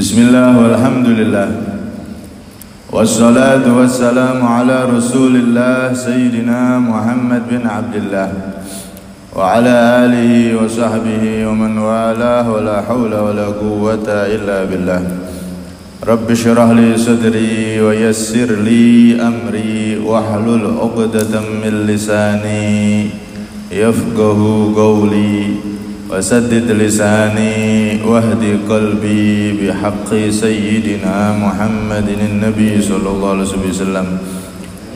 Bismillah walhamdulillah wassalatu wassalamu ala rasulillah Sayyidina Muhammad bin Abdullah wa ala alihi wa sahbihi wa man walah wa la hawla wa la quwwata illa billah. Rabbi syrah li sadri wa yassir li amri wahlul 'uqdatam min lisani yafqahu qawli wasaddid lisani wahdi qalbi bihaqqi sayyidina Muhammadin nabi sallallahu alaihi wasallam.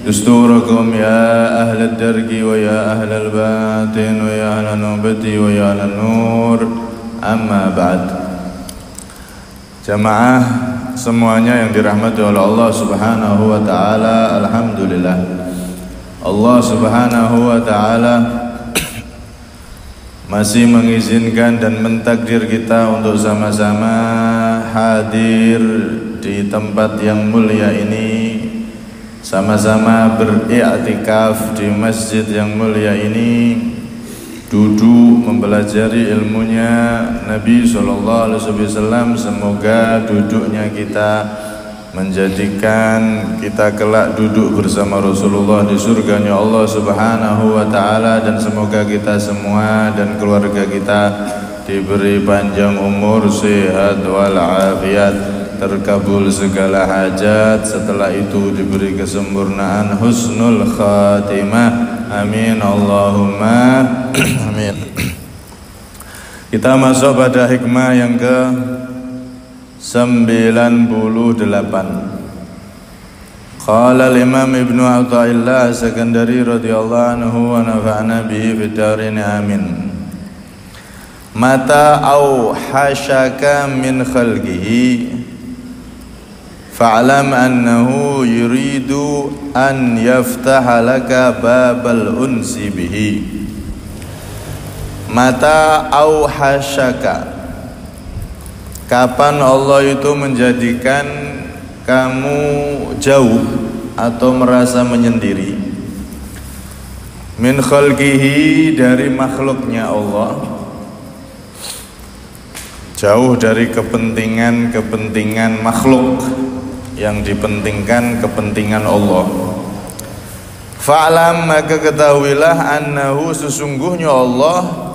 Dusturakum ya ahlal dargi wa ya ahlal batin wa ya ahlal nubati wa ya ahlal nur. Amma ba'd. Jamaah semuanya yang dirahmati oleh Allah Subhanahu wa taala, alhamdulillah. Allah Subhanahu wa taala masih mengizinkan dan mentakdir kita untuk sama-sama hadir di tempat yang mulia ini, sama-sama beriktikaf di masjid yang mulia ini, duduk mempelajari ilmunya Nabi SAW. Semoga duduknya kita menjadikan kita kelak duduk bersama Rasulullah di surganya Allah Subhanahu wa ta'ala. Dan semoga kita semua dan keluarga kita diberi panjang umur, sehat walafiat, terkabul segala hajat, setelah itu diberi kesempurnaan husnul khatimah, amin Allahumma amin. Kita masuk pada hikmah yang ke 98. Qala al-Imam Ibnu Athaillah As-Sakandari radhiyallahu anhu wa nafa'na bihi fid dharain amin. Mata au hashaka min khalqihi fa'lam annahu yuridu an yaftaha laka babal unsi bihi. Mata au hashaka, kapan Allah itu menjadikan kamu jauh atau merasa menyendiri, min khalqihi, dari makhluknya Allah, jauh dari kepentingan makhluk, yang dipentingkan kepentingan Allah. Fa'lam, maka ketahuilah, annahu, sesungguhnya Allah,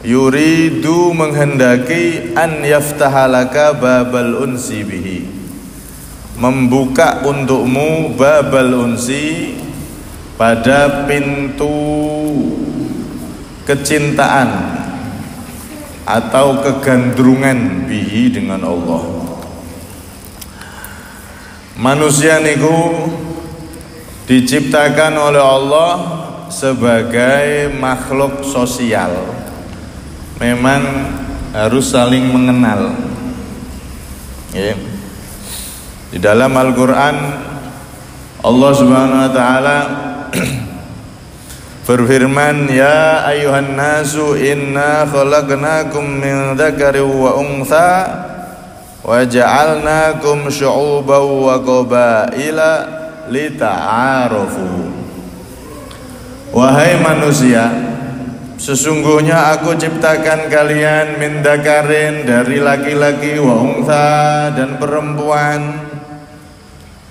yuridu, menghendaki, an yaftahalaka babal unsi bihi, membuka untukmu babal unsi, pada pintu kecintaan atau kegandrungan bihi, dengan Allah. Manusia niku diciptakan oleh Allah sebagai makhluk sosial. Memang harus saling mengenal. Ya. Di dalam Al-Quran Allah Subhanahu wa ta'ala berfirman, ya ayuhan nasu inna khalaqnakum min dzakarin wa untha wa ja'alnakum syu'uban wa qabaila lita'arafu. Wahai manusia, sesungguhnya aku ciptakan kalian min dzakarin, dari laki-laki, wa untha, dan perempuan,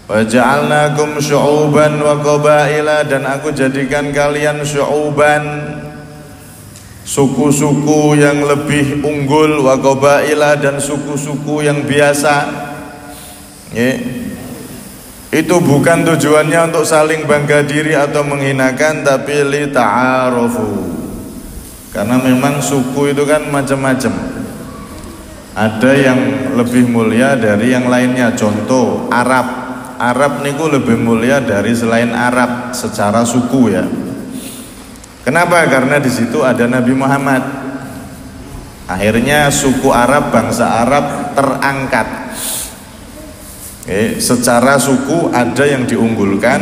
wa ja'alnakum syu'uban wa qabaila, dan aku jadikan kalian syu'uban, suku-suku yang lebih unggul, wa qabaila, dan suku-suku yang biasa. Ya. Itu bukan tujuannya untuk saling bangga diri atau menghinakan, tapi li ta'arufu. Karena memang suku itu kan macam-macam. Ada yang lebih mulia dari yang lainnya. Contoh Arab niku lebih mulia dari selain Arab secara suku ya. Kenapa? Karena di situ ada Nabi Muhammad. Akhirnya suku Arab, bangsa Arab terangkat. Secara suku ada yang diunggulkan,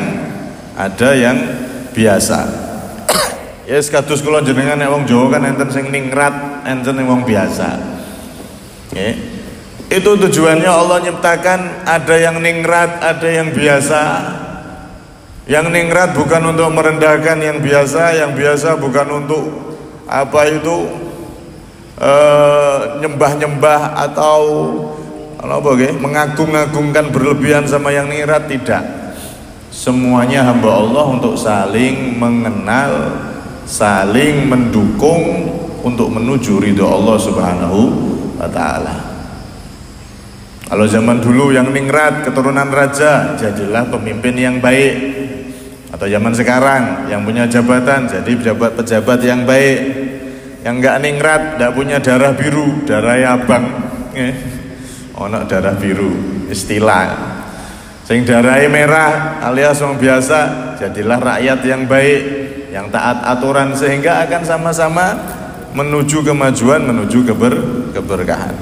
ada yang biasa. Yes, kados kula jenengan nek wong Jawa kan enten sing ningrat, enten sing wong biasa. Itu tujuannya Allah nyiptakan, ada yang ningrat, ada yang biasa. Yang ningrat bukan untuk merendahkan yang biasa bukan untuk nyembah-nyembah atau Apa nggih? Mengagung-agungkan berlebihan sama yang ningrat, tidak. Semuanya hamba Allah untuk saling mengenal, saling mendukung untuk menuju ridho Allah Subhanahu wa taala. Kalau zaman dulu yang ningrat keturunan raja, jadilah pemimpin yang baik. Atau zaman sekarang yang punya jabatan jadi pejabat yang baik. Yang enggak ningrat, enggak punya darah biru, darah abang. Ono darah biru, istilah. Sing darahnya merah alias orang biasa, jadilah rakyat yang baik, yang taat aturan, sehingga akan sama-sama menuju kemajuan, menuju keberkahan.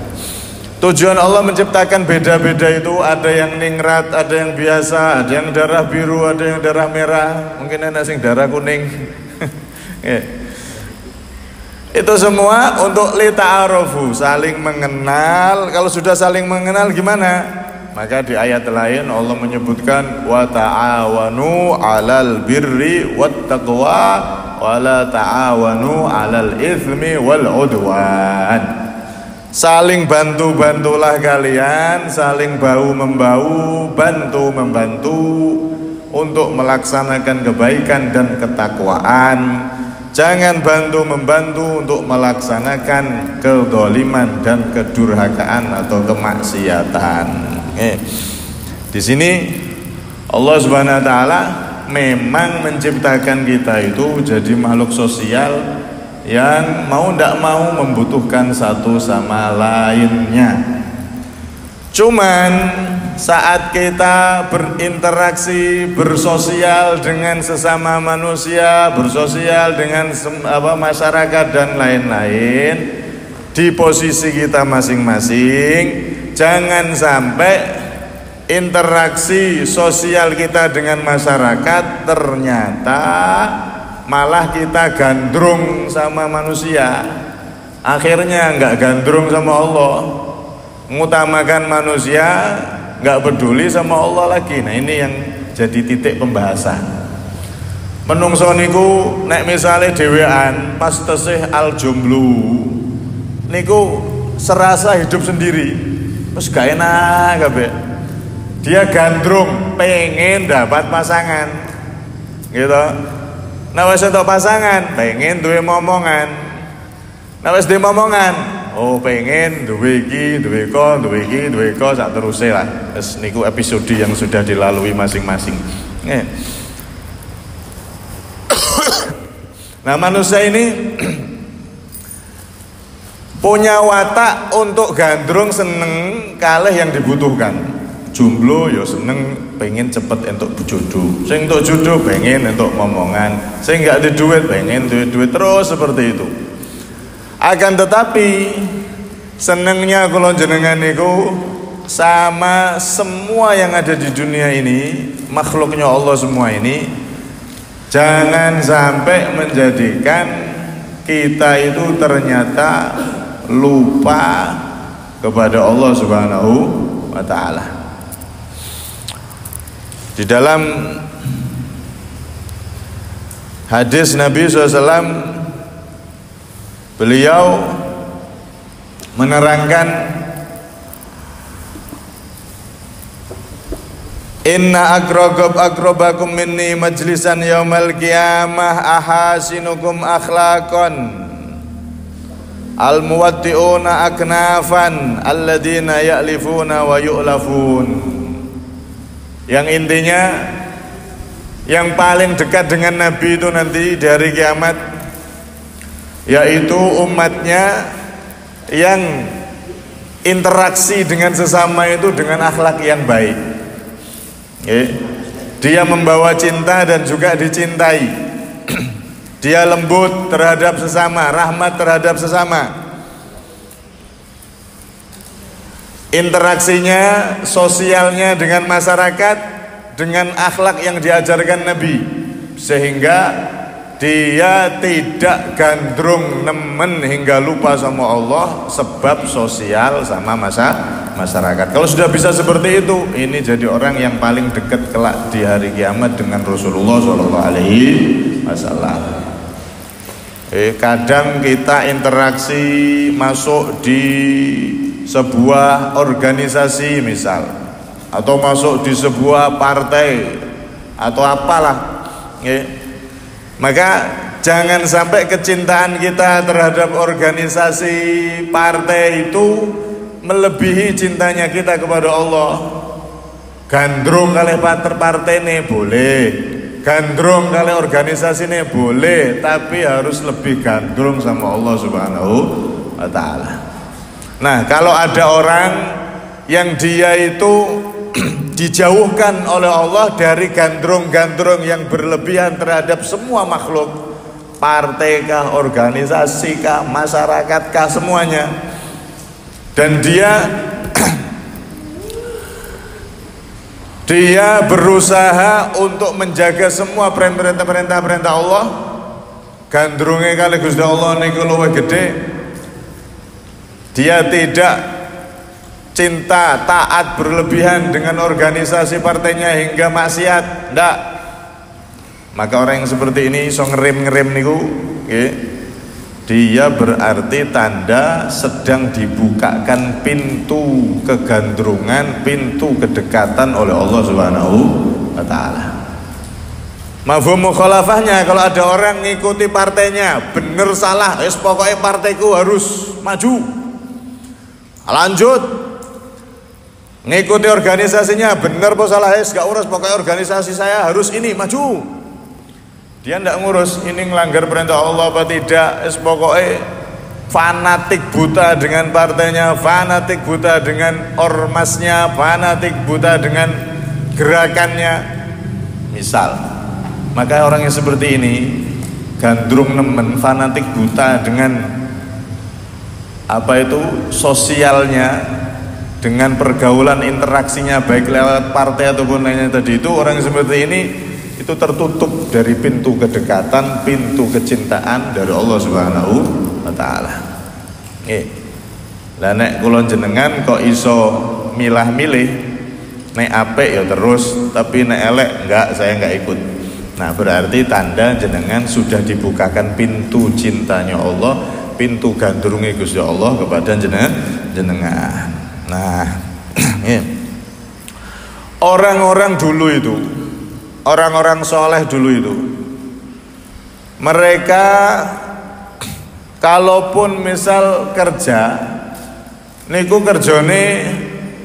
Tujuan Allah menciptakan beda-beda itu, ada yang ningrat, ada yang biasa, ada yang darah biru, ada yang darah merah, mungkin ada yang darah kuning. Itu semua untuk lita'arufu, saling mengenal. Kalau sudah saling mengenal gimana? Maka di ayat lain Allah menyebutkan wa ta'awanu 'alal birri wat taqwa wa la ta'awanu 'alal itsmi wal 'udwan. Saling bantu-bantulah kalian, saling bahu-membahu, bantu-membantu untuk melaksanakan kebaikan dan ketakwaan. Jangan bantu-membantu untuk melaksanakan kedzaliman dan kedurhakaan atau kemaksiatan. Di sini Allah Subhanahu wa taala memang menciptakan kita itu jadi makhluk sosial yang mau tidak mau membutuhkan satu sama lainnya. Cuman saat kita berinteraksi, bersosial dengan sesama manusia, bersosial dengan masyarakat dan lain-lain, di posisi kita masing-masing, jangan sampai interaksi sosial kita dengan masyarakat ternyata malah kita gandrung sama manusia. Akhirnya enggak gandrung sama Allah, mengutamakan manusia, enggak peduli sama Allah lagi. Nah ini yang jadi titik pembahasan. Menungso niku nek misale dhewean pas tesih al jomblo niku serasa hidup sendiri, terus gak enak kabeh. Dia gandrung pengen dapat pasangan gitu. Nah wis entuk pasangan, pengen duwe momongan. Nah wis duwe momongan, oh pengen duwe iki, duwe ko sak teruse lah. Wis niku episode yang sudah dilalui masing-masing. Nah manusia ini punya watak untuk gandrung seneng kalih yang dibutuhkan. Jomblo ya seneng pengen cepet entuk jodoh, sing entuk jodoh pengen entuk momongan, sing gak ada duit pengen duit terus seperti itu. Akan tetapi senengnya kula jenengan niku sama semua yang ada di dunia ini, makhluknya Allah semua ini, jangan sampai menjadikan kita itu ternyata lupa kepada Allah Subhanahu wa taala. Di dalam hadis Nabi SAW, beliau menerangkan inna akrabakum minni majlisan yaumal qiyamah ahasinukum akhlaqan al-muwaddi'una aknafan alladina ya'lifuna wa yu'lafun. Yang intinya yang paling dekat dengan Nabi itu nanti di hari kiamat yaitu umatnya yang interaksi dengan sesama itu dengan akhlak yang baik. Dia membawa cinta dan juga dicintai. Dia lembut terhadap sesama, rahmat terhadap sesama. Interaksinya, sosialnya dengan masyarakat dengan akhlak yang diajarkan Nabi, sehingga dia tidak gandrung nemen hingga lupa sama Allah sebab sosial sama masyarakat. Kalau sudah bisa seperti itu, ini jadi orang yang paling dekat kelak di hari kiamat dengan Rasulullah SAW. Kadang kita interaksi masuk di sebuah organisasi misal, atau masuk di sebuah partai atau apalah, maka jangan sampai kecintaan kita terhadap organisasi partai itu melebihi cintanya kita kepada Allah. Gandrung kali partai ini boleh, gandrung kali organisasi ini boleh, tapi harus lebih gandrung sama Allah Subhanahu wa ta'ala. Nah, kalau ada orang yang dia itu dijauhkan oleh Allah dari gandrung-gandrung yang berlebihan terhadap semua makhluk, partai kah, organisasi kah, masyarakat kah, semuanya, dan dia berusaha untuk menjaga semua perintah-perintah Allah, gandrunge kali Gusti Allah niku luwih gede. Dia tidak cinta taat berlebihan dengan organisasi partainya hingga maksiat, ndak. Maka orang yang seperti ini iso ngerem-ngerem niku, dia berarti tanda sedang dibukakan pintu kegandrungan, pintu kedekatan oleh Allah Subhanahu wa ta'ala. Mafhum mukhalafahnya, kalau ada orang ngikuti partainya, bener salah, pokoknya partaiku harus maju, lanjut. Ngikuti organisasinya, bener apa salah, gak urus, pokoknya organisasi saya harus ini, maju. Dia tidak ngurus ini ngelanggar perintah Allah apa tidak, pokoknya fanatik buta dengan partainya, fanatik buta dengan ormasnya, fanatik buta dengan gerakannya misal. Maka orang yang seperti ini gandrung nemen, fanatik buta dengan apa itu sosialnya, dengan pergaulan interaksinya baik lewat partai ataupun lainnya tadi, itu orang yang seperti ini itu tertutup dari pintu kedekatan, pintu kecintaan dari Allah Subhanahu wa ta'ala. Lah nek kula jenengan kok iso milah-milih, nek apik ya terus, tapi nek elek enggak, saya enggak ikut. Nah, berarti tanda jenengan sudah dibukakan pintu cintanya Allah, pintu gandrunge Gusti Allah kepada jenengan. Nah, orang-orang dulu itu, orang-orang soleh dulu itu, mereka kalaupun misal kerja, niku kerjane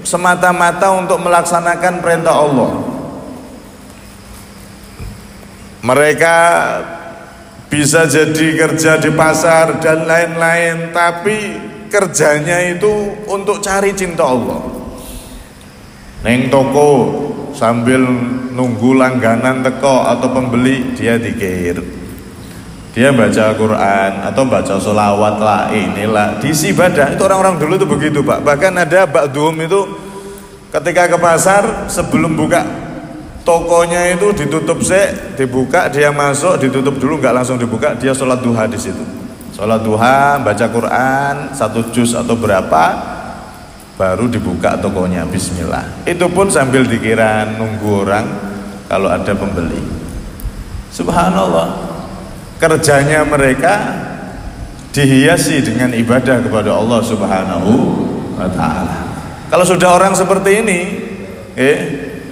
semata-mata untuk melaksanakan perintah Allah. Mereka bisa jadi kerja di pasar dan lain-lain, tapi kerjanya itu untuk cari cinta Allah. Neng toko sambil nunggu langganan teko atau pembeli, dia dikir, dia baca Quran atau baca sholawat lah, inilah diisi ibadah. Itu orang-orang dulu itu begitu, Pak. Bahkan ada ba'duhum itu ketika ke pasar, sebelum buka tokonya itu ditutup dibuka, dia masuk, ditutup dulu, nggak langsung dibuka, dia sholat duha di situ. Sholat duha, baca Quran 1 juz atau berapa, baru dibuka tokonya, bismillah. Itu pun sambil dikira nunggu orang kalau ada pembeli. Subhanallah, kerjanya mereka dihiasi dengan ibadah kepada Allah Subhanahu wa ta'ala. Kalau sudah orang seperti ini,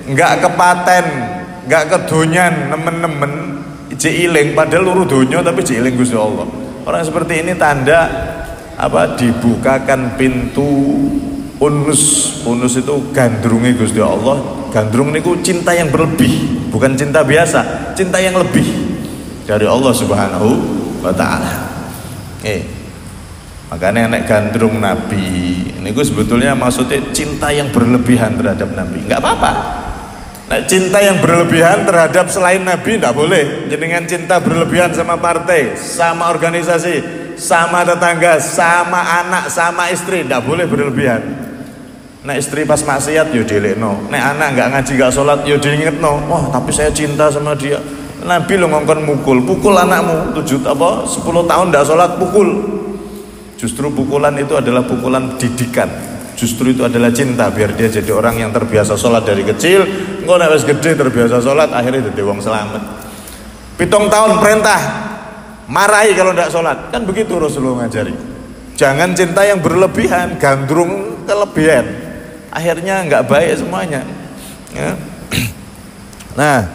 nggak kepaten, nggak kedonyan, nemen-nemen, iling, padahal luru donya tapi iling Gusti Allah. Orang seperti ini tanda apa? Dibukakan pintu unus. Unus itu gandrungi Gusti Allah. Gandrung niku cinta yang berlebih, bukan cinta biasa, cinta yang lebih dari Allah Subhanahu wa ta'ala. Makanya nek gandrung Nabi niku sebetulnya maksudnya cinta yang berlebihan terhadap Nabi. Enggak apa-apa. Nek cinta yang berlebihan terhadap selain Nabi enggak boleh. Jenengan cinta berlebihan sama partai, sama organisasi, sama tetangga, sama anak, sama istri, enggak boleh berlebihan. Nek istri pas maksiat yo dilekno, nek anak enggak ngaji enggak sholat yo diingetno. Wah, tapi saya cinta sama dia. Nabi lo ngongkon pukul anakmu 10 tahun enggak sholat, pukul. Justru pukulan itu adalah pukulan didikan. Justru itu adalah cinta, biar dia jadi orang yang terbiasa sholat dari kecil. Engko nek wis gede terbiasa sholat, akhirnya dadi wong selamat. 7 tahun perintah marahi kalau ndak sholat, kan begitu Rasulullah ngajari. Jangan cinta yang berlebihan, gandrung kelebihan, akhirnya nggak baik semuanya. Ya. Nah,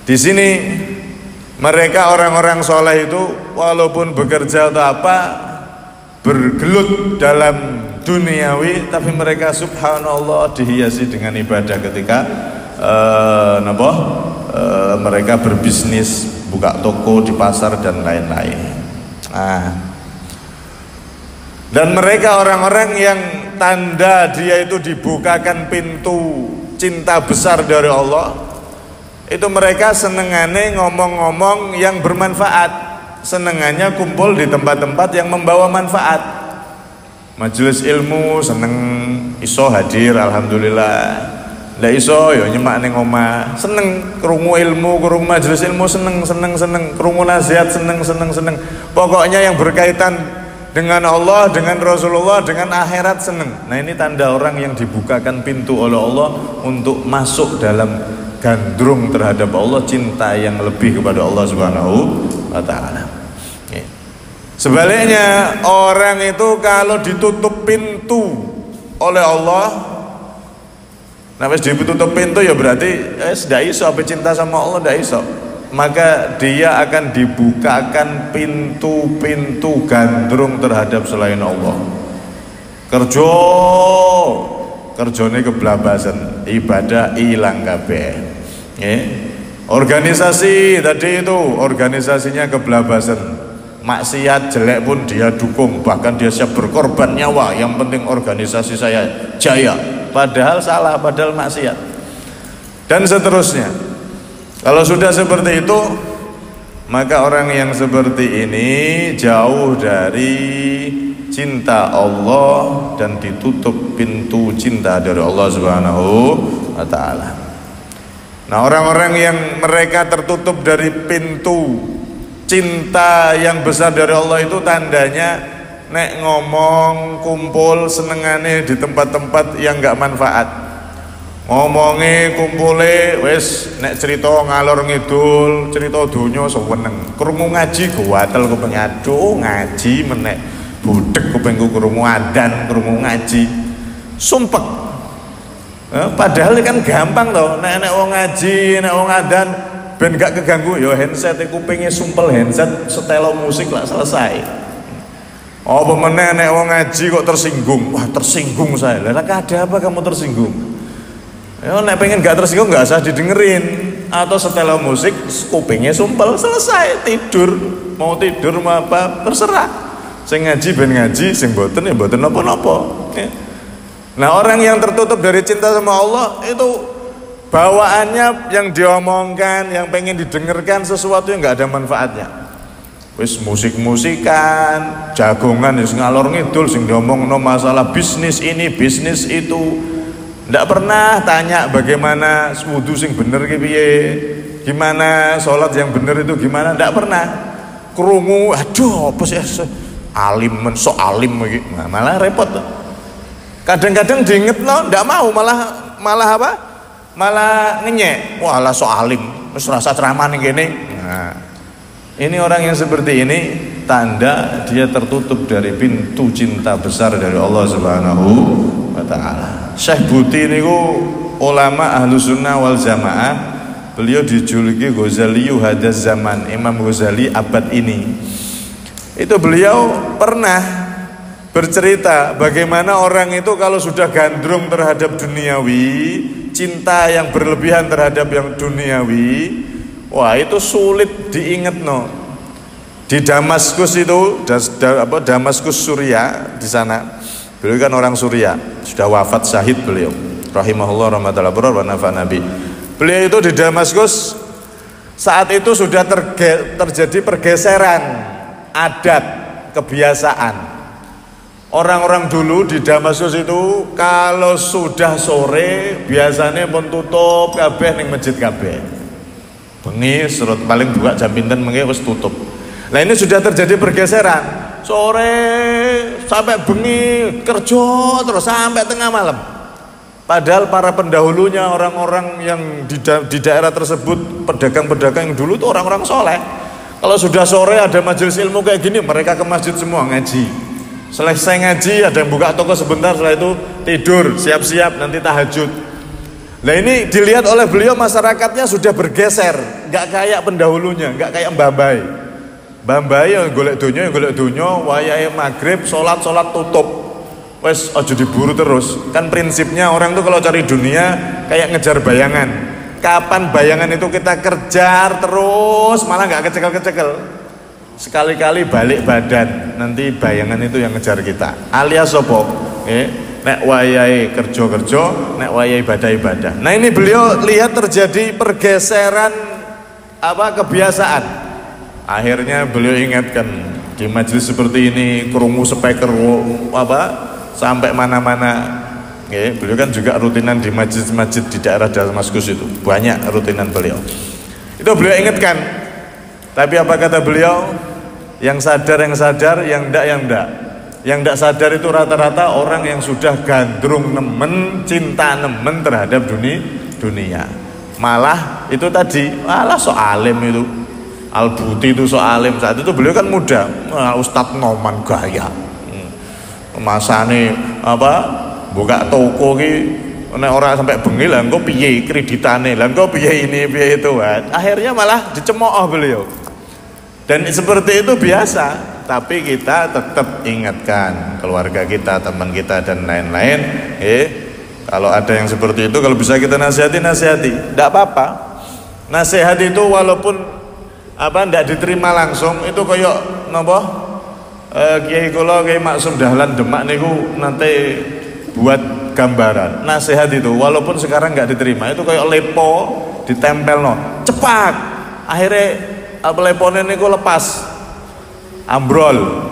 di sini mereka orang-orang soleh itu walaupun bekerja atau apa, bergelut dalam duniawi, tapi mereka subhanallah dihiasi dengan ibadah ketika mereka berbisnis, buka toko di pasar dan lain-lain. Dan mereka orang-orang yang tanda dia itu dibukakan pintu cinta besar dari Allah, itu mereka senengannya ngomong-ngomong yang bermanfaat, senengannya kumpul di tempat-tempat yang membawa manfaat. Majelis ilmu seneng iso hadir, alhamdulillah. Ndak iso ya nyemak ning omah, seneng krungu ilmu, krungu majelis ilmu, seneng krungu nasihat, seneng. Pokoknya yang berkaitan dengan Allah, dengan Rasulullah, dengan akhirat seneng. Nah, ini tanda orang yang dibukakan pintu oleh Allah untuk masuk dalam gandrung terhadap Allah, cinta yang lebih kepada Allah Subhanahu wa taala. Sebaliknya, orang itu kalau ditutup pintu oleh Allah, nah wis ditutup pintu ya berarti ndak iso apa cinta sama Allah, ndak iso. Maka dia akan dibukakan pintu-pintu gandrung terhadap selain Allah. Kerjone keblabasan, ibadah ilang kabeh. Organisasi tadi itu organisasinya keblabasan. Maksiat jelek pun dia dukung, bahkan dia siap berkorban nyawa, yang penting organisasi saya jaya, padahal salah, padahal maksiat, dan seterusnya. Kalau sudah seperti itu, maka orang yang seperti ini jauh dari cinta Allah dan ditutup pintu cinta dari Allah Subhanahu wa taala. Nah, orang-orang yang mereka tertutup dari pintu cinta yang besar dari Allah itu tandanya nek ngomong kumpul senengane di tempat-tempat yang gak manfaat. Ngomongnya kumpule wis nek cerita ngalor ngidul, cerita dunya seneng. Krungu ngaji gawatel kuping, aduh ngaji menek budek kupingku krungu adzan, krungu ngaji. Sumpek. Padahal kan gampang toh, nek wong ngaji, nek wong adzan ben gak keganggu ya handset kupingnya sumpel handset setel musik lah selesai. Apa meneh nek wong ngaji kok tersinggung? Wah, tersinggung saya. Lah ada apa kamu tersinggung? Ya nek pengen gak tersinggung gak usah didengerin, atau setel musik kupingnya sumpel selesai, tidur. Mau tidur mau apa terserah. Sing ngaji ben ngaji, sing boten ya boten napa-napa. Nah, orang yang tertutup dari cinta sama Allah itu bawaannya yang diomongkan, yang pengen didengarkan sesuatu yang nggak ada manfaatnya. Wis musik-musikan, jagongan wis ngalor ngidul, sing diomongno masalah bisnis ini, bisnis itu. Nggak pernah tanya bagaimana wudu sing bener ki piye, gimana sholat yang bener itu gimana, nggak pernah. Krungu, aduh apa sih alim sok alim iki. Nah, malah repot. Kadang-kadang diingetno nggak mau, malah apa? Malah ngenyek, walah so alim, wis rasa ceramah ning kene. Nah, ini orang yang seperti ini tanda dia tertutup dari pintu cinta besar dari Allah Subhanahu wa taala. Syekh Buti niku ulama Ahlus Sunnah wal Jamaah, beliau dijuluki Ghazaliyu hadaz zaman, Imam Ghazali abad ini. Itu beliau pernah bercerita bagaimana orang itu kalau sudah gandrung terhadap duniawi, cinta yang berlebihan terhadap yang duniawi, wah itu sulit diingat no. Di Damaskus itu, Damaskus Suriah di sana, beliau kan orang Suriah, sudah wafat syahid beliau, rahimahullah rahmatullah wa nafa'ana nabi. Beliau itu di Damaskus saat itu sudah terjadi pergeseran adat kebiasaan. Orang-orang dulu di Damaskus itu kalau sudah sore biasanya pun tutup kabeh ning masjid kabeh. Bengi serut paling buka jam pinten mengi wis tutup. Nah, ini sudah terjadi pergeseran. Sore sampai bengi kerja terus sampai tengah malam. Padahal para pendahulunya, orang-orang yang di daerah tersebut, pedagang-pedagang yang dulu itu orang-orang soleh. Kalau sudah sore ada majelis ilmu kayak gini, mereka ke masjid semua ngaji. Selesai ngaji ada yang buka toko sebentar, setelah itu tidur, siap-siap nanti tahajud. Nah ini dilihat oleh beliau masyarakatnya sudah bergeser, nggak kayak pendahulunya, nggak kayak mbah-mbah. Mbah-mbah yang golek dunya, wayahe maghrib sholat tutup. Wes aja diburu terus. Kan prinsipnya orang tuh kalau cari dunia kayak ngejar bayangan. Kapan bayangan itu kita kejar terus malah nggak kecekel-kecekel. Sekali-kali balik badan, nanti bayangan itu yang ngejar kita. Alias sopo, nek wayahe kerja, nek wayahe ibadah. Nah ini beliau lihat terjadi pergeseran kebiasaan. Akhirnya beliau ingatkan di majelis seperti ini krungu speaker sampai mana-mana. Beliau kan juga rutinan di masjid-masjid di daerah Damaskus itu, banyak rutinan beliau. Itu beliau ingatkan. Tapi apa kata beliau? Yang sadar, yang enggak. Yang enggak sadar itu rata-rata orang yang sudah gandrung nemen, cinta nemen terhadap dunia. Malah itu tadi, sok alim itu. Al-Buti itu sok alim. Saat itu beliau kan muda, Ustadz Noman gaya. Masane buka toko ki nek ora sampai bengi lah engko piye kreditane, lah engko piye ini piye itu. Akhirnya malah dicemooh beliau. Dan seperti itu biasa, tapi kita tetap ingatkan keluarga kita, teman kita dan lain-lain. Kalau ada yang seperti itu, kalau bisa kita nasihati, tidak apa-apa. Nasihat itu walaupun tidak diterima langsung, itu koyok napa? Kiai kula Kiai Maksum Dahlan Demak niku nanti buat gambaran. Nasihat itu walaupun sekarang nggak diterima, itu koyok lepo ditempel cepat. Akhirnya lepone niku lepas, ambrol.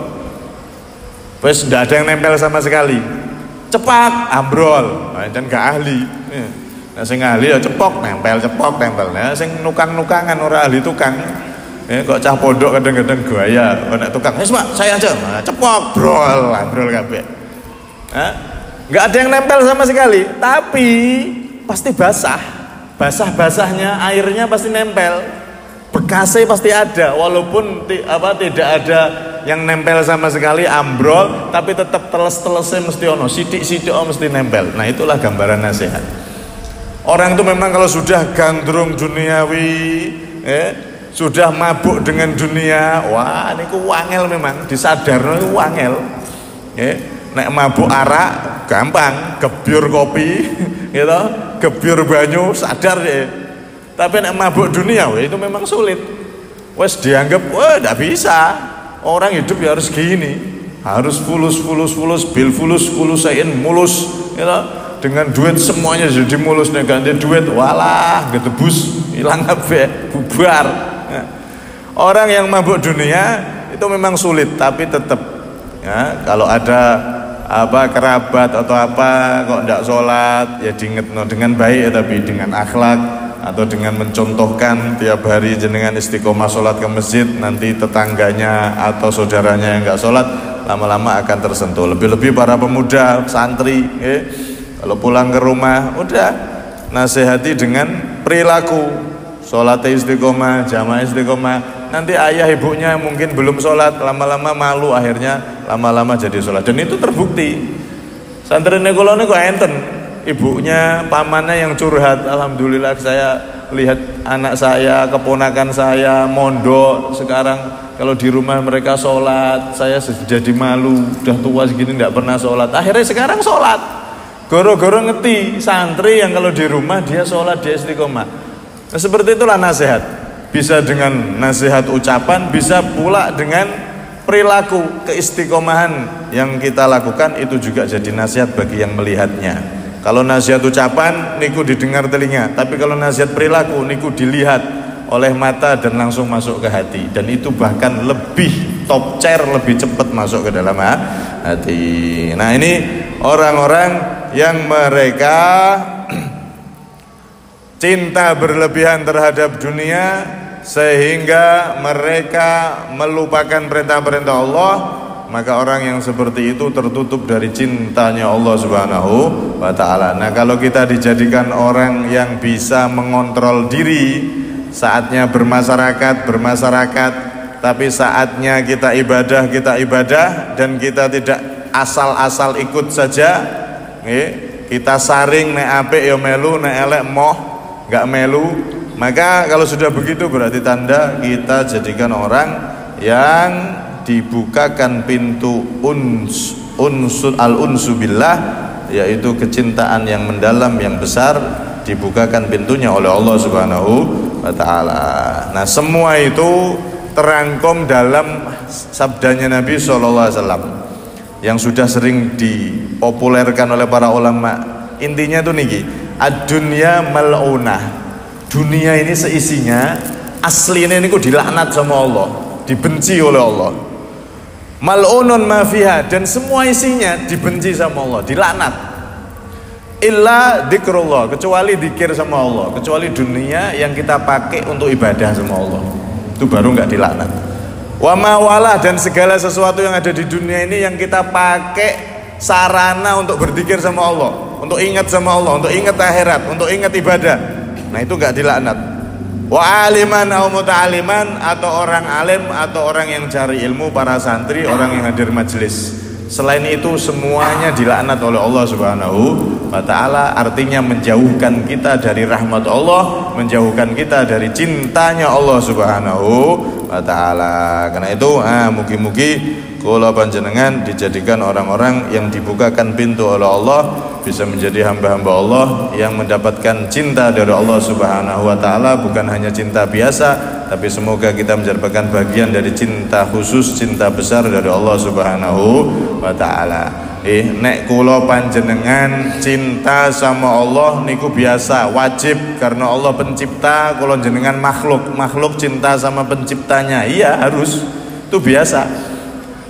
Wes ndak ada yang nempel sama sekali. Cepat ambrol. Dan gak ahli. Nah sing ahli ya cepok nempel. Nah sing nukang-nukangan ora ahli tukang. Kok cah pondok kadang-kadang gaya, nek tukang, "Wes Pak, saya aja." Nah, cepok ambrol kabeh. Nggak ada yang nempel sama sekali, tapi pasti basah. Basah-basahnya airnya pasti nempel. Bekasnya pasti ada, walaupun tidak ada yang nempel sama sekali, ambrol, tapi tetap teles-telesnya mesti ono, sidik-sidik mesti nempel. Nah itulah gambaran nasihat. Orang itu memang kalau sudah gandrung duniawi, sudah mabuk dengan dunia, wah ini ku wangel memang, disadarno iku wangel. Nek mabuk arak gampang, gebyur kopi, gitu, gebyur banyu sadar ya. Tapi nek mabuk dunia, itu memang sulit. Wes dianggap, tidak bisa. Orang hidup ya harus gini, harus fulus, bil fulus, kulusain mulus, gitu. Dengan duit semuanya jadi mulus, nek ganti duit, walah, getebus, hilang apa, bubar. Orang yang mabuk dunia itu memang sulit, tapi tetap, ya, kalau ada kerabat atau kok tidak sholat, ya diingetno dengan baik ya, tapi dengan akhlak. Atau dengan mencontohkan tiap hari jenengan istiqomah sholat ke masjid, nanti tetangganya atau saudaranya yang nggak sholat lama-lama akan tersentuh. Lebih-lebih para pemuda, santri, kalau pulang ke rumah udah nasihati dengan perilaku, sholat istiqomah, jamaah istiqomah. Nanti ayah ibunya mungkin belum sholat, lama-lama malu, akhirnya lama-lama jadi sholat. Dan itu terbukti. Santri kula niku enten. Ibunya, pamannya yang curhat, alhamdulillah saya lihat anak saya, keponakan saya mondok, sekarang kalau di rumah mereka sholat, saya jadi malu, udah tua segini tidak pernah sholat. Akhirnya sekarang sholat, goro-goro ngerti santri yang kalau di rumah dia sholat, dia istiqomah. Nah seperti itulah nasihat, bisa dengan nasihat ucapan, bisa pula dengan perilaku. Keistiqomahan yang kita lakukan itu juga jadi nasihat bagi yang melihatnya. Kalau nasihat ucapan niku didengar telinga, tapi kalau nasihat perilaku niku dilihat oleh mata dan langsung masuk ke hati, dan itu bahkan lebih top chair, lebih cepat masuk ke dalam hati. Nah ini orang-orang yang mereka cinta berlebihan terhadap dunia sehingga mereka melupakan perintah-perintah Allah. Maka orang yang seperti itu tertutup dari cintanya Allah Subhanahu wa ta'ala. Nah kalau kita dijadikan orang yang bisa mengontrol diri, saatnya bermasyarakat, tapi saatnya kita ibadah dan kita tidak asal-asal ikut saja. Kita saring nek apik ya melu, nek elek moh enggak melu. Maka kalau sudah begitu berarti tanda kita jadikan orang yang dibukakan pintu al-unsu billah, yaitu kecintaan yang mendalam yang besar, dibukakan pintunya oleh Allah Subhanahu wa taala. Nah, semua itu terangkum dalam sabdanya Nabi sallallahu alaihi wasallam yang sudah sering dipopulerkan oleh para ulama. Intinya tuh niki, ad-dunya mal'unah. Dunia ini seisinya aslinya niku dilaknat sama Allah, dibenci oleh Allah. Mal'unun ma fiha, dan semua isinya dibenci sama Allah, dilaknat. Illa dzikrullah, kecuali dzikir sama Allah, kecuali dunia yang kita pakai untuk ibadah sama Allah, itu baru enggak dilaknat. Wa ma wala, dan segala sesuatu yang ada di dunia ini yang kita pakai sarana untuk berzikir sama Allah, untuk ingat sama Allah, untuk ingat akhirat, untuk ingat ibadah, nah itu enggak dilaknat. Wa aliman au muta'aliman, atau orang alim atau orang yang cari ilmu, para santri, orang yang hadir majelis. Selain itu semuanya dilaknat oleh Allah Subhanahu wa taala, artinya menjauhkan kita dari rahmat Allah, menjauhkan kita dari cintanya Allah Subhanahu wa taala. Karena itu mugi-mugi kula panjenengan dijadikan orang-orang yang dibukakan pintu oleh Allah, bisa menjadi hamba-hamba Allah yang mendapatkan cinta dari Allah Subhanahu wa taala, bukan hanya cinta biasa, tapi semoga kita mendapatkan bagian dari cinta khusus, cinta besar dari Allah Subhanahu wa taala. Nek kula panjenengan cinta sama Allah niku biasa, wajib, karena Allah pencipta, kula jenengan makhluk cinta sama penciptanya, iya harus, itu biasa.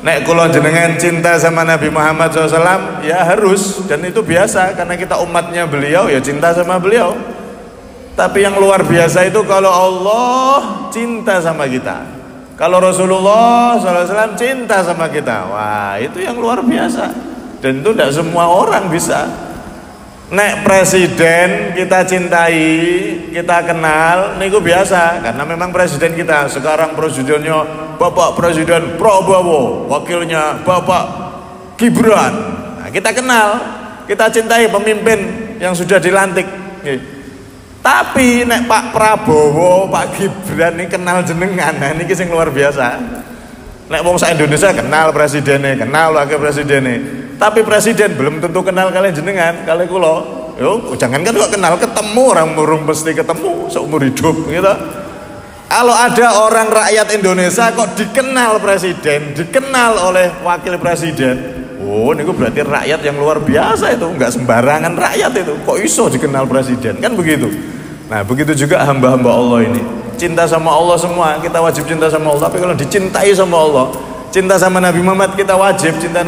Nek kula jenengan cinta sama Nabi Muhammad SAW, ya harus, dan itu biasa karena kita umatnya beliau, ya cinta sama beliau. Tapi yang luar biasa itu kalau Allah cinta sama kita, kalau Rasulullah SAW cinta sama kita, wah itu yang luar biasa, dan itu tidak semua orang bisa. Nek presiden kita cintai, kita kenal, niku biasa, karena memang presiden kita sekarang presidennya Bapak Presiden Prabowo, wakilnya Bapak Gibran. Nah, kita kenal, kita cintai pemimpin yang sudah dilantik. Tapi nek Pak Prabowo, Pak Gibran ini kenal jenengan, nah ini sing luar biasa. Nek wong sak Indonesia kenal presidennya, kenal wakil presidennya, tapi presiden belum tentu kenal kalian jenengan, kalian kulo. Yo, jangan kan kok kenal, ketemu orang murung mesti ketemu seumur hidup gitu. Kalau ada orang rakyat Indonesia kok dikenal presiden, dikenal oleh wakil presiden, oh ini berarti rakyat yang luar biasa itu, nggak sembarangan rakyat itu, kok iso dikenal presiden, kan begitu. Nah begitu juga hamba-hamba Allah ini, cinta sama Allah semua, kita wajib cinta sama Allah. Tapi kalau dicintai sama Allah, cinta sama Nabi Muhammad, kita wajib cinta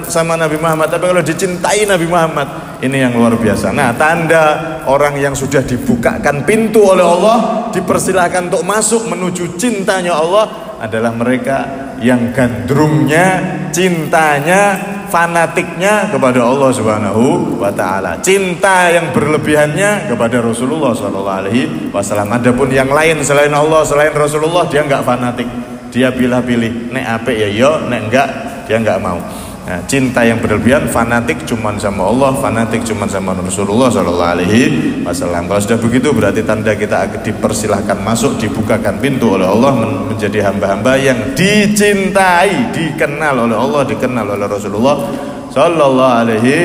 sama Nabi Muhammad. Tapi kalau dicintai Nabi Muhammad, ini yang luar biasa. Nah tanda orang yang sudah dibukakan pintu oleh Allah, dipersilahkan untuk masuk menuju cintanya Allah, adalah mereka yang gandrungnya, cintanya, fanatiknya kepada Allah Subhanahu wa taala. Cinta yang berlebihannya kepada Rasulullah sallallahu alaihi wasallam. Adapun yang lain selain Allah, selain Rasulullah, dia enggak fanatik. Dia pilih-pilih, nek apik ya yo, nek enggak dia enggak mau. Nah, cinta yang berlebihan, fanatik cuman sama Allah, fanatik cuman sama Rasulullah sallallahu alaihi wasallam. Kalau sudah begitu berarti tanda kita dipersilahkan masuk, dibukakan pintu oleh Allah menjadi hamba-hamba yang dicintai, dikenal oleh Allah, dikenal oleh Rasulullah sallallahu alaihi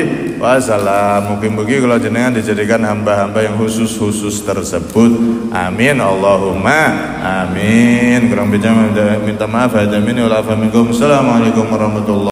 wasallam. Mungkin-mungkin kalau jenengan dijadikan hamba-hamba yang khusus tersebut. Amin Allahumma amin. Kurang bijak minta maaf. Assalamualaikum warahmatullahi